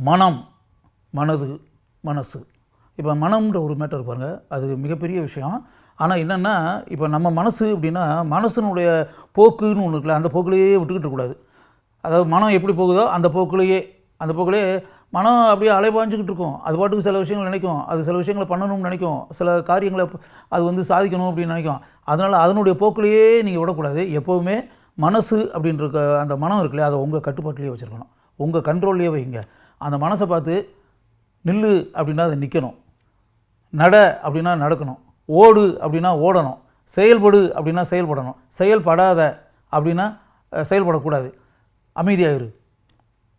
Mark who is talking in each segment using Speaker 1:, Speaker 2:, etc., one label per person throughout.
Speaker 1: மனம், மனது, மனசு. இப்போ மனம்ன்ற ஒரு மேட்டர் பாருங்கள், அது மிகப்பெரிய விஷயம். ஆனால் என்னென்னா, இப்போ நம்ம மனசு அப்படின்னா மனசனுடைய போக்குன்னு ஒன்று இருக்குல்ல, அந்த போக்குலேயே விட்டுக்கிட்டு கூடாது. அதாவது மனம் எப்படி போகுதோ அந்த போக்குலேயே மனம் அப்படியே அலைபாஞ்சிக்கிட்டு இருக்கும். அது பாட்டுக்கு சில விஷயங்கள் நினைக்கும், அது சில விஷயங்களை பண்ணணும்னு நினைக்கும், சில காரியங்களை அது வந்து சாதிக்கணும் அப்படின்னு நினைக்கும். அதனால் அதனுடைய போக்குலேயே நீங்கள் விடக்கூடாது. எப்போவுமே மனசு அப்படின்ற அந்த மனம் இருக்குல்லையா, அதை உங்கள் கட்டுப்பாட்டிலேயே வச்சுருக்கணும், உங்கள் கண்ட்ரோல்லையே வைங்க. அந்த மனசை பார்த்து நில்லு அப்படின்னா அது நிற்கணும், நட அப்படின்னா நடக்கணும், ஓடு அப்படின்னா ஓடணும், செயல்படு அப்படின்னா செயல்படணும், செயல்படாத அப்படின்னா செயல்படக்கூடாது. அமைதியாக இரு,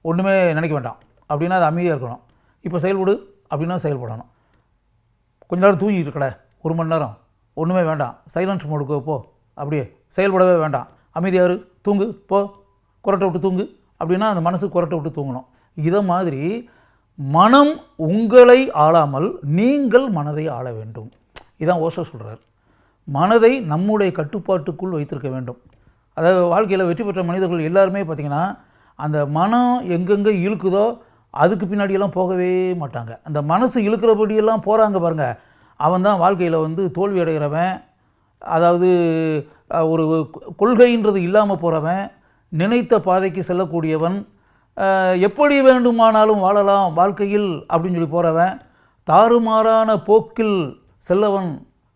Speaker 1: ஒன்றுமே நினைக்க வேண்டாம் அப்படின்னா அது அமைதியாக இருக்கணும். இப்போ செயல்படு அப்படின்னா செயல்படணும். கொஞ்ச நேரம் தூங்கிட்டு இருக்கட, 1 மணி நேரம் ஒன்றுமே வேண்டாம், சைலன்ஸ் மோடுக்கு போ, அப்படியே செயல்படவே வேண்டாம், அமைதியாக இரு, தூங்கு போ, குரட்டை விட்டு தூங்கு அப்படின்னா அந்த மனசு குரட்டை விட்டு தூங்கணும். இதை மாதிரி மனம் உங்களை ஆளாமல் நீங்கள் மனதை ஆள வேண்டும். இதான் ஓஷோ சொல்கிறார். மனதை நம்முடைய கட்டுப்பாட்டுக்குள் வைத்திருக்க வேண்டும். அதாவது வாழ்க்கையில் வெற்றி பெற்ற மனிதர்கள் எல்லாருமே பார்த்திங்கன்னா அந்த மனம் எங்கெங்கே இழுக்குதோ அதுக்கு பின்னாடியெல்லாம் போகவே மாட்டாங்க. அந்த மனசு இழுக்கிறபடியெல்லாம் போகிறாங்க பாருங்கள், அவன் தான் வாழ்க்கையில் வந்து தோல்வி அடைகிறவன். அதாவது ஒரு கொள்கைன்றது இல்லாமல் போகிறவன், நினைத்த பாதைக்கு செல்லக்கூடியவன், எப்படி வேண்டுமானாலும் வாழலாம் வாழ்க்கையில் அப்படின்னு சொல்லி போகிறவன், தாறுமாறான போக்கில்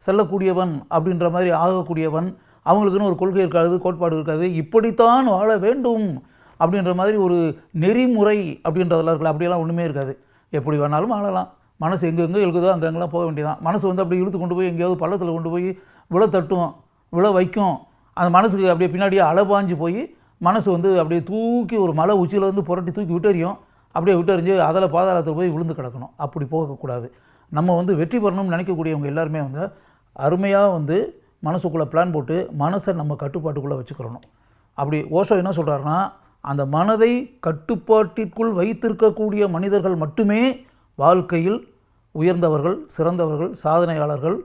Speaker 1: செல்லக்கூடியவன் அப்படின்ற மாதிரி ஆகக்கூடியவன். அவங்களுக்குன்னு ஒரு கொள்கை இருக்காது, கோட்பாடு இருக்காது, இப்படித்தான் வாழ வேண்டும் அப்படின்ற மாதிரி ஒரு நெறிமுறை அப்படின்றதெல்லாம் இருக்குல்ல, அப்படியெல்லாம் ஒன்றுமே இருக்காது. எப்படி வேணாலும் வாழலாம், மனசு எங்கெங்கே இழுக்குதோ அங்கெங்கெல்லாம் போக வேண்டியதான். மனசு வந்து அப்படி இழுத்து கொண்டு போய் எங்கேயாவது பள்ளத்தில் கொண்டு போய் விழ வைக்கும். அந்த மனசுக்கு அப்படியே பின்னாடியே அலைபாஞ்சு போய் மனசு வந்து அப்படியே தூக்கி ஒரு மலை உச்சியிலேருந்து புரட்டி தூக்கி விட்டறியும். அப்படியே விட்டறிஞ்சு அதில் பாதாளத்தில் போய் விழுந்து கிடக்கணும். அப்படி போகக்கூடாது. நம்ம வந்து வெற்றி பெறணும்னு நினைக்கக்கூடியவங்க எல்லாருமே வந்து அருமையாக வந்து மனசுக்குள்ளே பிளான் போட்டு மனசை நம்ம கட்டுப்பாட்டுக்குள்ளே வச்சுக்கிறணும். அப்படி ஓஷோ என்ன சொல்கிறாருன்னா, அந்த மனதை கட்டுப்பாட்டிற்குள் வைத்திருக்கக்கூடிய மனிதர்கள் மட்டுமே வாழ்க்கையில் உயர்ந்தவர்கள், சிறந்தவர்கள், சாதனையாளர்கள்,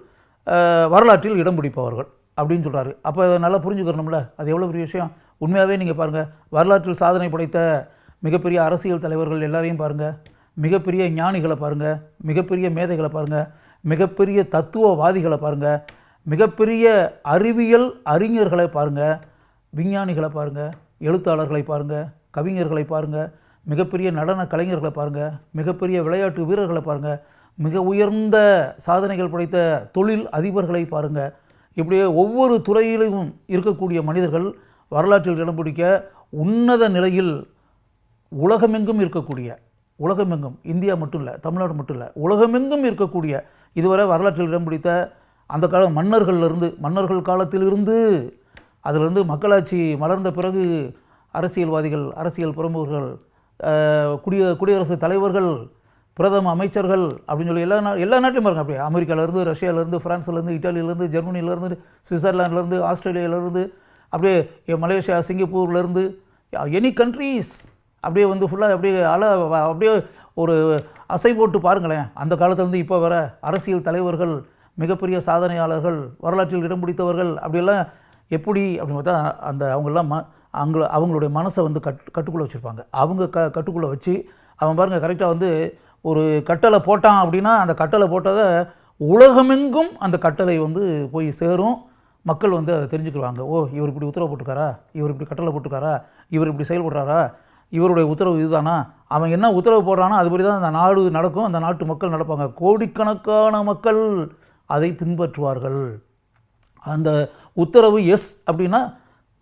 Speaker 1: வரலாற்றில் இடம் பிடிப்பவர்கள் அப்படின்னு சொல்கிறாரு. அப்போ அதை நல்லா புரிஞ்சுக்கிறணும்ல, அது எவ்வளோ பெரிய விஷயம். உண்மையாகவே நீங்கள் பாருங்கள், வரலாற்றில் சாதனை படைத்த மிகப்பெரிய அரசியல் தலைவர்கள் எல்லாரையும் பாருங்கள், மிகப்பெரிய ஞானிகளை பாருங்கள், மிகப்பெரிய மேதைகளை பாருங்கள், மிகப்பெரிய தத்துவவாதிகளை பாருங்கள், மிகப்பெரிய அறிவியல் அறிஞர்களை பாருங்கள், விஞ்ஞானிகளை பாருங்கள், எழுத்தாளர்களை பாருங்கள், கவிஞர்களை பாருங்கள், மிகப்பெரிய நடன கலைஞர்களை பாருங்கள், மிகப்பெரிய விளையாட்டு வீரர்களை பாருங்கள், மிக உயர்ந்த சாதனைகள் படைத்த தொழில் அதிபர்களை பாருங்கள். இப்படியே ஒவ்வொரு துறையிலும் இருக்கக்கூடிய மனிதர்கள் வரலாற்றில் இடம் பிடிக்க உன்னத நிலையில் உலகமெங்கும் இருக்கக்கூடிய, உலகமெங்கும், இந்தியா மட்டும் இல்லை, தமிழ்நாடு மட்டும் இல்லை, உலகமெங்கும் இருக்கக்கூடிய இதுவரை வரலாற்றில் இடம் பிடித்த அந்த கால மன்னர்கள் காலத்திலிருந்து அதிலிருந்து மக்களாட்சி மலர்ந்த பிறகு அரசியல்வாதிகள், அரசியல் பிரமுகர்கள், குடியரசுத் தலைவர்கள், பிரதம அமைச்சர்கள் அப்படின்னு சொல்லி எல்லா நாட்டிலும் பாருங்கள். அப்படியே அமெரிக்காவிலேருந்து, ரஷ்யாவிலேருந்து, ஃப்ரான்ஸ்லேருந்து, இட்டாலியிலேருந்து, ஜெர்மனிலேருந்து, சுவிட்சர்லாண்ட்லேருந்து, ஆஸ்திரேலியாவிலேருந்து, அப்படியே மலேசியா, சிங்கப்பூர்லேருந்து, எனி கண்ட்ரீஸ் அப்படியே வந்து ஃபுல்லாக அப்படியே ஒரு அசை போட்டு பாருங்களேன். அந்த காலத்துலேருந்து இப்போ வர அரசியல் தலைவர்கள், மிகப்பெரிய சாதனையாளர்கள், வரலாற்றில் இடம் பிடித்தவர்கள், அப்படியெல்லாம் எப்படி அப்படின்னு பார்த்தா அந்த அவங்கெல்லாம் அவங்களுடைய மனசை வந்து கட்டுக்குள்ளே வச்சுருப்பாங்க. அவங்க கட்டுக்குள்ளே வச்சு அவன் பாருங்கள் கரெக்டாக வந்து ஒரு கட்டளை போட்டான் அப்படின்னா அந்த கட்டளை போட்டதை உலகமெங்கும் அந்த கட்டளை வந்து போய் சேரும். மக்கள் வந்து அதை தெரிஞ்சுக்குவாங்க. ஓ, இவர் இப்படி உத்தரவு போட்டுக்காரா, இவர் இப்படி கட்டளை போட்டுக்காரா, இவர் இப்படி செயல்படுறாரா, இவருடைய உத்தரவு இதுதானா, அவன் என்ன உத்தரவு போடுறானோ அதுபடி தான் அந்த நாடு நடக்கும், அந்த நாட்டு மக்கள் நடப்பாங்க. கோடிக்கணக்கான மக்கள் அதை பின்பற்றுவார்கள். அந்த உத்தரவு எஸ் அப்படின்னா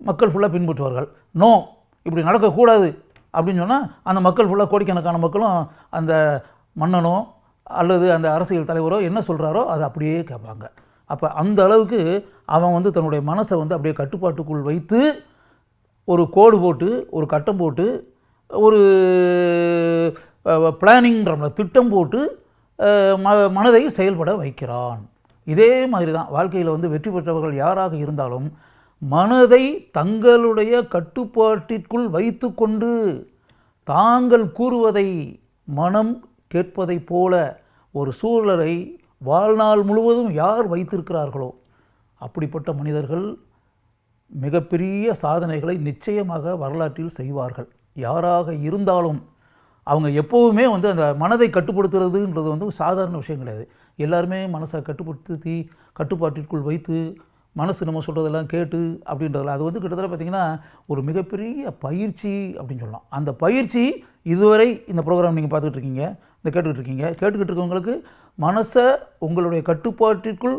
Speaker 1: மக்கள் ஃபுல்லாக பின்பற்றுவார்கள். நோ, இப்படி நடக்கக்கூடாது அப்படின்னு சொன்னால் அந்த மக்கள் ஃபுல்லாக, கோடிக்கணக்கான மக்களும் அந்த மன்னனோ அல்லது அந்த அரசியல் தலைவரோ என்ன சொல்கிறாரோ அதை அப்படியே கேட்பாங்க. அப்போ அந்த அளவுக்கு அவன் வந்து தன்னுடைய மனசை வந்து அப்படியே கட்டுப்பாட்டுக்குள் வைத்து ஒரு கோடு போட்டு, ஒரு கட்டம் போட்டு, ஒரு பிளானிங்கிறோம்ல, திட்டம் போட்டு மனதை செயல்பட வைக்கிறான். இதே மாதிரி தான் வாழ்க்கையில் வந்து வெற்றி பெற்றவர்கள் யாராக இருந்தாலும் மனதை தங்களுடைய கட்டுப்பாட்டிற்குள் வைத்து கொண்டு தாங்கள் கூறுவதை மனம் கேட்பதை போல ஒரு சூழலை வாழ்நாள் முழுவதும் யார் வைத்திருக்கிறார்களோ அப்படிப்பட்ட மனிதர்கள் மிகப்பெரிய சாதனைகளை நிச்சயமாக வரலாற்றில் செய்வார்கள். யாராக இருந்தாலும் அவங்க எப்போவுமே வந்து அந்த மனதை கட்டுப்படுத்துறதுன்றது வந்து சாதாரண விஷயம் கிடையாது. எல்லாருமே மனசை கட்டுப்படுத்தி கட்டுப்பாட்டிற்குள் வைத்து மனசு நம்ம சொல்கிறதெல்லாம் கேட்டு அப்படின்றதில்ல. அது வந்து கிட்டத்தட்ட பார்த்திங்கன்னா ஒரு மிகப்பெரிய பயிற்சி அப்படின்னு சொல்லலாம். அந்த பயிற்சி இதுவரை இந்த ப்ரோக்ராம் நீங்கள் பார்த்துக்கிட்டு இருக்கீங்க, இந்த கேட்டுக்கிட்டு இருக்கவங்களுக்கு மனசை உங்களுடைய கட்டுப்பாட்டிற்குள்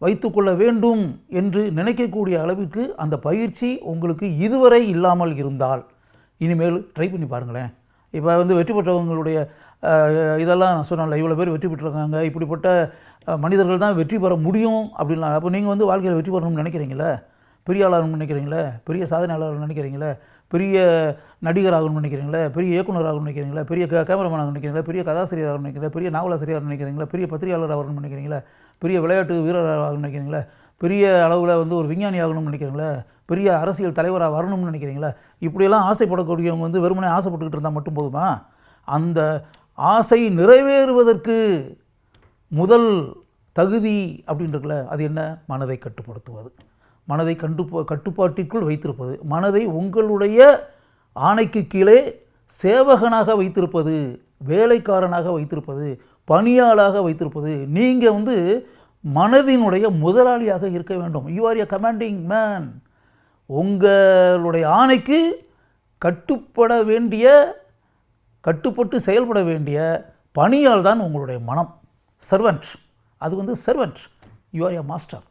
Speaker 1: வைத்துக்கொள்ள வேண்டும் என்று நினைக்கக்கூடிய அளவிற்கு அந்த பயிற்சி உங்களுக்கு இதுவரை இல்லாமல் இருந்தால் இனிமேல் ட்ரை பண்ணி பாருங்களேன். இப்போ வந்து வெற்றி பெற்றவங்களுடைய இதெல்லாம் நான் சொன்னேன்ல, இவ்வளோ பேர் வெற்றி பெற்றிருக்காங்க, இப்படிப்பட்ட மனிதர்கள் தான் வெற்றி பெற முடியும் அப்படின்லாம். அப்போ நீங்கள் வந்து வாழ்க்கையில் வெற்றி பெறணும்னு நினைக்கிறீங்களே, பெரிய ஆளாகணும்னு நினைக்கிறீங்களே, பெரிய சாதனையாளர் நினைக்கிறீங்களே, பெரிய நடிகர் ஆகணும்னு நினைக்கிறீங்களே, பெரிய இயக்குனர் ஆகணும்னு நினைக்கிறீங்களா, பெரிய கேமராமேன் ஆகணும்னு நினைக்கிறீங்களா, பெரிய கதாசிரியர் ஆகணும்னு நினைக்கிறீங்களா, பெரிய நாவலாசிரியர் நினைக்கிறீங்களா, பெரிய பத்திரிகையாளர் ஆகணும்னு நினைக்கிறீங்களா, பெரிய விளையாட்டு வீரர் ஆகணும்னு நினைக்கிறீங்களா, பெரிய அளவில் வந்து ஒரு விஞ்ஞானி ஆகணும்னு நினைக்கிறீங்களா, பெரிய அரசியல் தலைவராக வரணும்னு நினைக்கிறீங்களா? இப்படியெல்லாம் ஆசைப்படக்கூடியவங்க வந்து வெறுமனே ஆசைப்பட்டுக்கிட்டு இருந்தால் மட்டும் போதுமா? அந்த ஆசை நிறைவேறுவதற்கு முதல் தகுதி அப்படின்றதுல அது என்ன? மனதை கட்டுப்படுத்துவது, மனதை கட்டுப்பாட்டிற்குள் வைத்திருப்பது, மனதை உங்களுடைய ஆணைக்கு கீழே சேவகனாக வைத்திருப்பது, வேலைக்காரனாக வைத்திருப்பது, பணியாளாக வைத்திருப்பது. நீங்கள் வந்து மனதினுடைய முதலாளியாக இருக்க வேண்டும். You are a commanding man. உங்களுடைய ஆணைக்கு கட்டுப்பட்டு செயல்பட வேண்டிய பணியால் தான் உங்களுடைய மனம். சர்வெண்ட், அது வந்து servant. You are a master.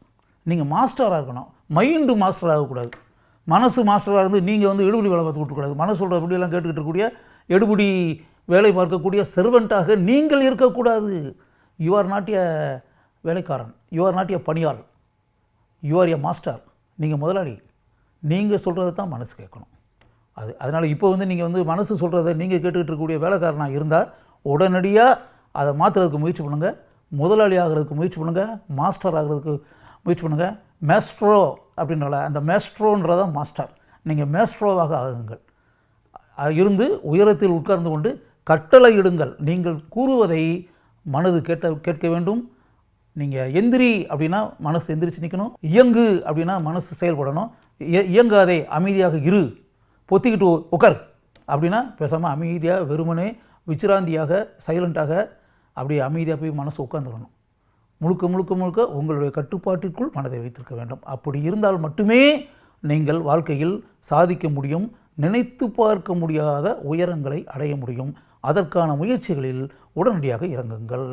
Speaker 1: நீங்கள் மாஸ்டராக இருக்கணும், மைண்டு மாஸ்டர் ஆகக்கூடாது. மனசு மாஸ்டராக இருந்து நீங்கள் வந்து எடுபடி வேலை பார்த்து விட்டுக்கூடாது. மனசு சொல்கிற அப்படியெல்லாம் கேட்டுக்கிட்டு இருக்கக்கூடிய எடுபடி வேலை பார்க்கக்கூடிய சர்வெண்ட்டாக நீங்கள் இருக்கக்கூடாது. யூ ஆர் நாட் எ வேலைக்காரன், யூ ஆர் நாட் எ பணியாள், யூ ஆர் எ மாஸ்டர். நீங்கள் முதலாளி. நீங்கள் சொல்கிறத தான் மனசு கேட்கணும். அதனால் இப்போ வந்து நீங்கள் வந்து மனசு சொல்கிறத நீங்கள் கேட்டுக்கிட்டு இருக்கக்கூடிய வேலைக்காரனாக இருந்தால் உடனடியாக அதை மாற்றுறதுக்கு முயற்சி பண்ணுங்கள். முதலாளி ஆகிறதுக்கு முயற்சி பண்ணுங்கள், மாஸ்டர் ஆகிறதுக்கு முயற்சி பண்ணுங்கள். மேஸ்ட்ரோ அப்படின்றல, அந்த மேஸ்ட்ரோன்றதான் மாஸ்டர். நீங்கள் மேஸ்ட்ரோவாக ஆகுங்கள். இருந்து உயரத்தில் உட்கார்ந்து கொண்டு கட்டளை இடுங்கள். நீங்கள் கூறுவதை மனது கேட்க வேண்டும். நீங்கள் எந்திரி அப்படின்னா மனசு எந்திரிச்சு நிற்கணும். இயங்கு அப்படின்னா மனசு செயல்படணும். இயங்காதே, அமைதியாக இரு, பொத்திக்கிட்டு உட்கார் அப்படின்னா பேசாமல் அமைதியாக வெறுமனே விச்சிராந்தியாக சைலண்ட்டாக அப்படியே அமைதியாக போய் மனசு உட்காந்துக்கணும். முழுக்க உங்களுடைய கட்டுப்பாட்டிற்குள் மனதை வைத்திருக்க வேண்டும். அப்படி இருந்தால் மட்டுமே நீங்கள் வாழ்க்கையில் சாதிக்க முடியும், நினைத்து பார்க்க முடியாத உயரங்களை அடைய முடியும். அதற்கான முயற்சிகளில் உடனடியாக இறங்குங்கள்.